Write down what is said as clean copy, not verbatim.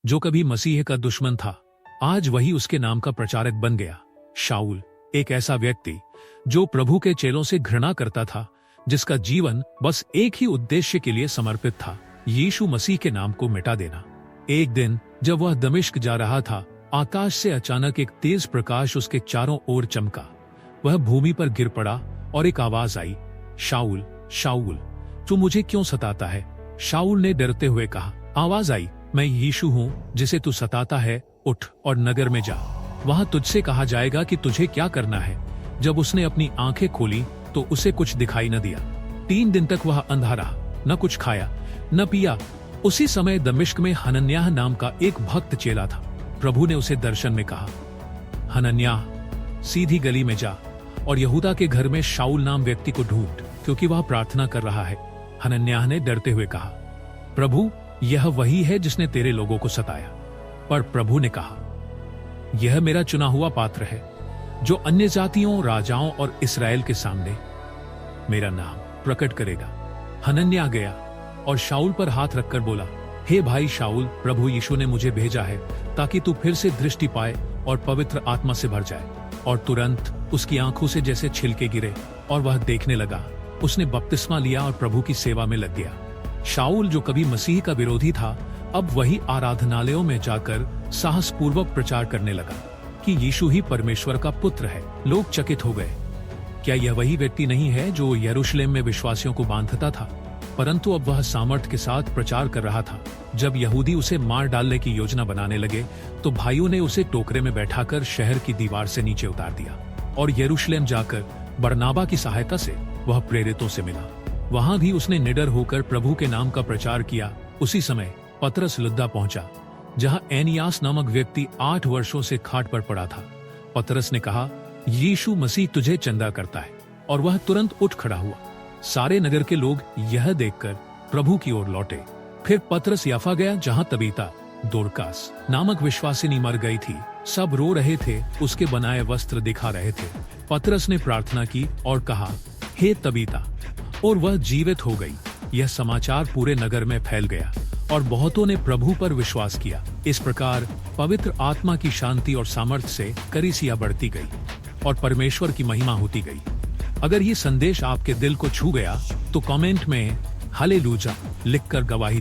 जो कभी मसीह का दुश्मन था, आज वही उसके नाम का प्रचारक बन गया। शाऊल, एक ऐसा व्यक्ति जो प्रभु के चेलों से घृणा करता था, जिसका जीवन बस एक ही उद्देश्य के लिए समर्पित था, यीशु मसीह के नाम को मिटा देना। एक दिन जब वह दमिश्क जा रहा था, आकाश से अचानक एक तेज प्रकाश उसके चारों ओर चमका। वह भूमि पर गिर पड़ा और एक आवाज आई, शाऊल, शाऊल, तू मुझे क्यों सताता है? शाऊल ने डरते हुए कहा। आवाज आई, मैं यीशु हूँ जिसे तू सताता है, उठ और नगर में जा, वहां तुझसे कहा जाएगा कि तुझे क्या करना है। जब उसने अपनी आंखें खोली तो उसे कुछ दिखाई न दिया। 3 दिन तक वह अंधा रहा, न कुछ खाया न पिया। उसी समय दमिश्क में हनन्याह नाम का एक भक्त चेला था। प्रभु ने उसे दर्शन में कहा, हनन्याह, सीधी गली में जा और यहूदा के घर में शाऊल नाम व्यक्ति को ढूंढ, क्योंकि वह प्रार्थना कर रहा है। हनन्याह ने डरते हुए कहा, प्रभु, यह वही है जिसने तेरे लोगों को सताया। पर प्रभु ने कहा, यह मेरा चुना हुआ पात्र है, जो अन्य जातियों, राजाओं और इस्राएल के सामने मेरा नाम प्रकट करेगा। हनन्याह गया और शाऊल पर हाथ रखकर बोला, हे भाई शाऊल, प्रभु यीशु ने मुझे भेजा है ताकि तू फिर से दृष्टि पाए और पवित्र आत्मा से भर जाए। और तुरंत उसकी आंखों से जैसे छिलके गिरे और वह देखने लगा। उसने बपतिस्मा लिया और प्रभु की सेवा में लग गया। शाऊल, जो कभी मसीह का विरोधी था, अब वही आराधनालयों में जाकर साहसपूर्वक प्रचार करने लगा कि यीशु ही परमेश्वर का पुत्र है। लोग चकित हो गए। क्या यह वही व्यक्ति नहीं है जो यरूशलेम में विश्वासियों को बांधता था? परंतु अब वह सामर्थ के साथ प्रचार कर रहा था। जब यहूदी उसे मार डालने की योजना बनाने लगे, तो भाइयों ने उसे टोकरे में बैठाकर शहर की दीवार से नीचे उतार दिया और यरूशलेम जाकर बरनाबा की सहायता से वह प्रेरितों से मिला। वहां भी उसने निडर होकर प्रभु के नाम का प्रचार किया। उसी समय पतरस लुद्दा पहुंचा, जहां एनियास नामक व्यक्ति 8 वर्षों से खाट पर पड़ा था। पतरस ने कहा, यीशु मसीह तुझे चंदा करता है, और वह तुरंत उठ खड़ा हुआ। सारे नगर के लोग यह देखकर प्रभु की ओर लौटे। फिर पतरस याफा गया, जहां तबीता, दोरकास नामक विश्वासिनी मर गई थी। सब रो रहे थे, उसके बनाए वस्त्र दिखा रहे थे। पतरस ने प्रार्थना की और कहा, हे तबीता, और वह जीवित हो गई। यह समाचार पूरे नगर में फैल गया और बहुतों ने प्रभु पर विश्वास किया। इस प्रकार पवित्र आत्मा की शांति और सामर्थ्य से कलीसिया बढ़ती गई और परमेश्वर की महिमा होती गई। अगर ये संदेश आपके दिल को छू गया तो कमेंट में हालेलुया लिखकर गवाही दें।